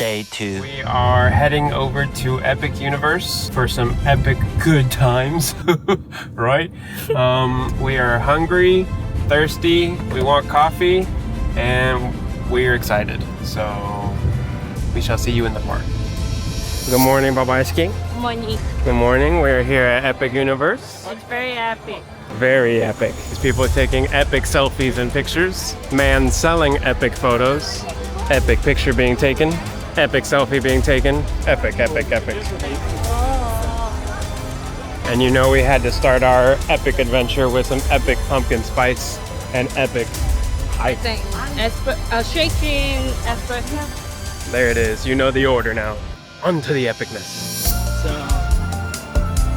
Day 2. We are heading over to Epic Universe for some epic good times, right? We are hungry, thirsty, we want coffee, and we're excited. So we shall see you in the park. Good morning, Babayski. Morning. Good morning. We're here at Epic Universe. It's very epic. Very epic. These people are taking epic selfies and pictures. Man selling epic photos. Epic picture being taken. Epic selfie being taken. Epic, epic, epic. And you know we had to start our epic adventure with some epic pumpkin spice and epic ice. Shaking espresso. There it is. You know the order now. On to the epicness.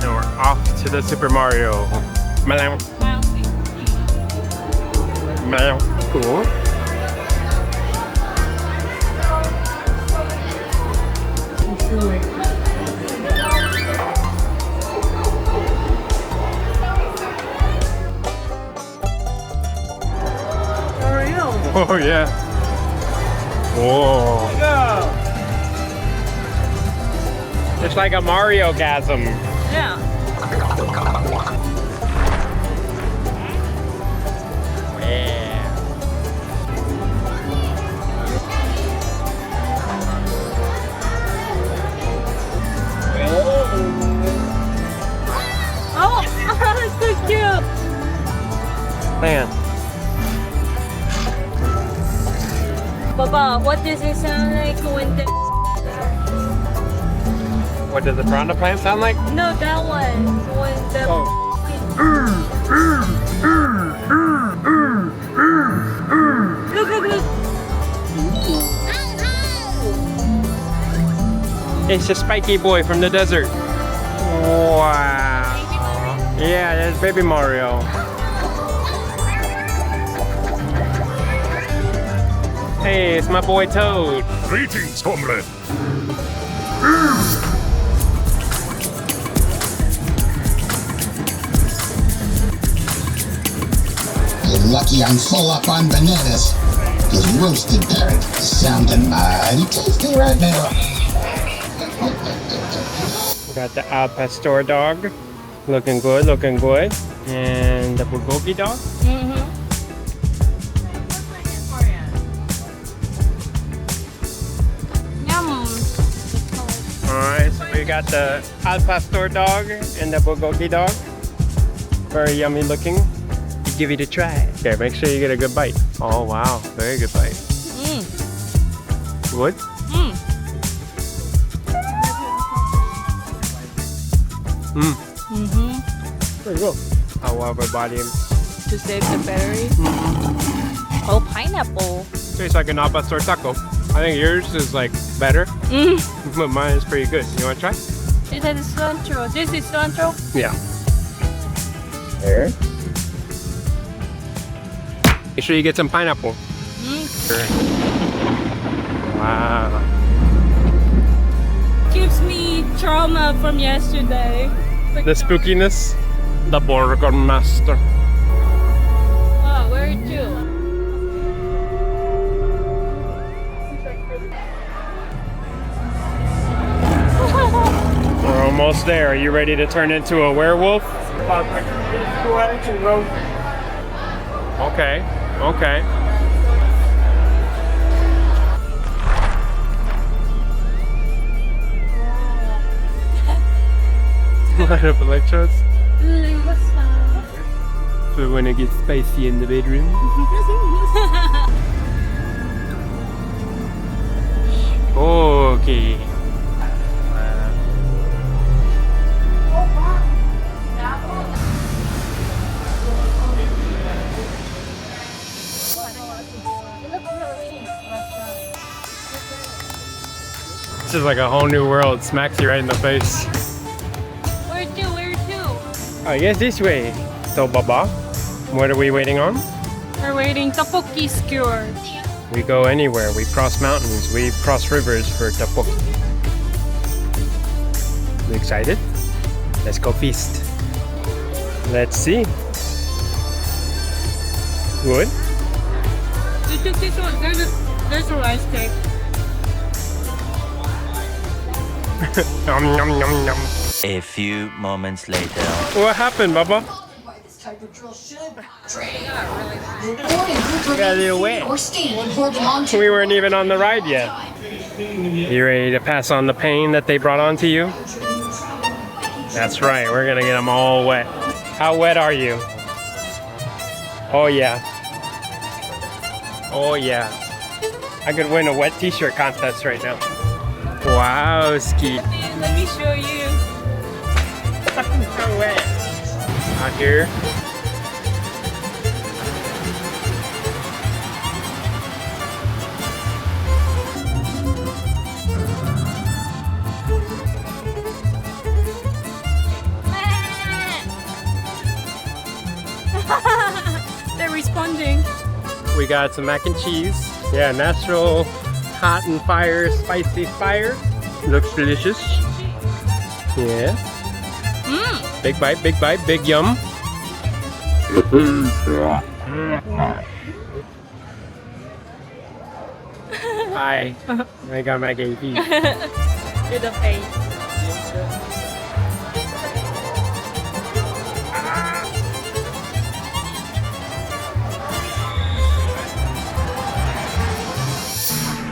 And we're off to the Super Mario. Meow. Meow. Cool. Oh yeah. Whoa. It's like a Mario-gasm. Yeah. Oh, it's so cute. Man. Baba, what does it sound like when the... What does the piranha plant sound like? No, that one. When the... Oh. Look, look, look. It's a spiky boy from the desert. Wow. Yeah, there's baby Mario. Hey, it's my boy Toad. Greetings, comrade. You're lucky I'm full up on bananas. This roasted parrot is sounding mighty tasty right now. We got the Al Pastor dog. Looking good, looking good. And the Tteokbokki dog. Alright, so we got the Al Pastor dog and the Tteokbokki dog. Very yummy looking. Give it a try. Okay, make sure you get a good bite. Oh wow, very good bite. Good? There you go. However, body. To save the battery. Oh, pineapple. Tastes like an Al Pastor taco. I think yours is like better, but mine is pretty good. You want to try? It has cilantro. This is cilantro? Yeah. There. Make sure you get some pineapple. Sure. Wow. Gives me trauma from yesterday. The spookiness. The Burgermaster. Oh, where to? We're almost there. Are you ready to turn into a werewolf? Okay, okay. Light up electrodes. So when it gets spicy in the bedroom. Okay. This is like a whole new world. Smacks you right in the face. Where to? Where to? I guess this way. So, Baba, what are we waiting on? We're waiting. Tteokbokki skewered. We go anywhere. We cross mountains. We cross rivers for tteokbokki. You excited? Let's go feast. Let's see. Good? You took this one. There's a rice cake. Nom, nom, nom, nom. A few moments later. What happened, Bubba? We got a little wet. We weren't even on the ride yet. You ready to pass on the pain that they brought onto you? That's right, we're gonna get them all wet. How wet are you? Oh yeah. Oh yeah. I could win a wet t-shirt contest right now. Wow, Ski. Let me show you. So wet. Out here. They're responding. We got some mac and cheese. Yeah, natural, hot and fire, spicy fire. Looks delicious. Yes. Big bite, big yum. Hi. I got my gay feet. To the face.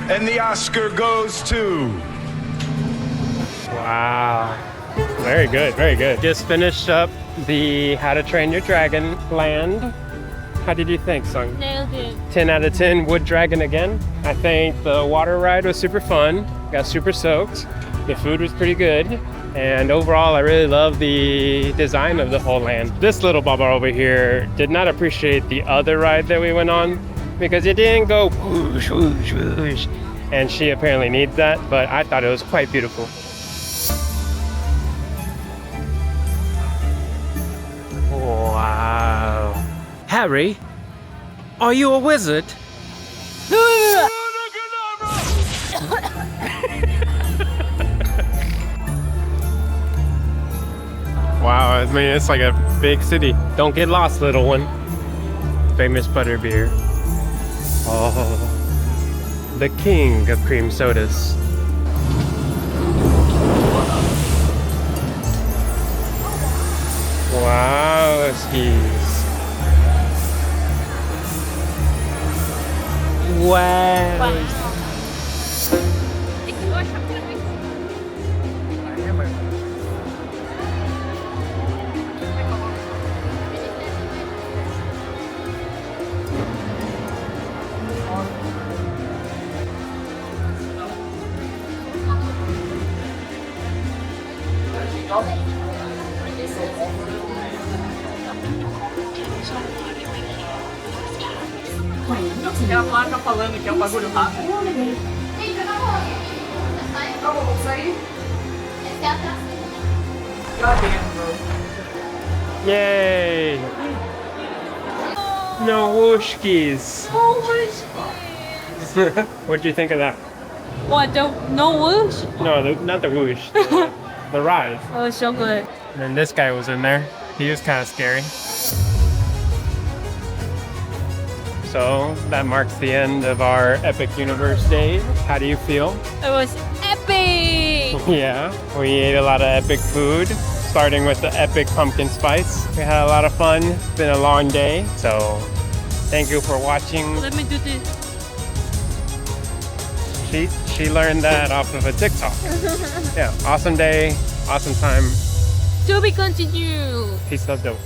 And the Oscar goes to... Wow. Very good, very good. Just finished up the How to Train Your Dragon land. How did you think, Sung? Nailed it. 10 out of 10, would dragon again. I think the water ride was super fun. Got super soaked. The food was pretty good. And overall, I really love the design of the whole land. This little baba over here did not appreciate the other ride that we went on because it didn't go whoosh, whoosh, whoosh. And she apparently needs that, but I thought it was quite beautiful. Wow. Harry, are you a wizard? Wow, I mean, it's like a big city. Don't get lost, little one. Famous butterbeer. Oh, the king of cream sodas. Wow, skis. Wow. Aquela placa falando que é um bagulho rápido. Vamos sair? Lá dentro. Yay! No whooshkies. What do you think of that? What? No whoosh? No, not the whoosh. The ride. Oh, it's so good. And this guy was in there. He was kind of scary. So that marks the end of our Epic Universe day. How do you feel? It was epic. Yeah, we ate a lot of epic food, starting with the epic pumpkin spice. We had a lot of fun. It's been a long day. So thank you for watching. Let me do this. She learned that off of a TikTok. Yeah, awesome day, awesome time. To be continued. Peace out, dope.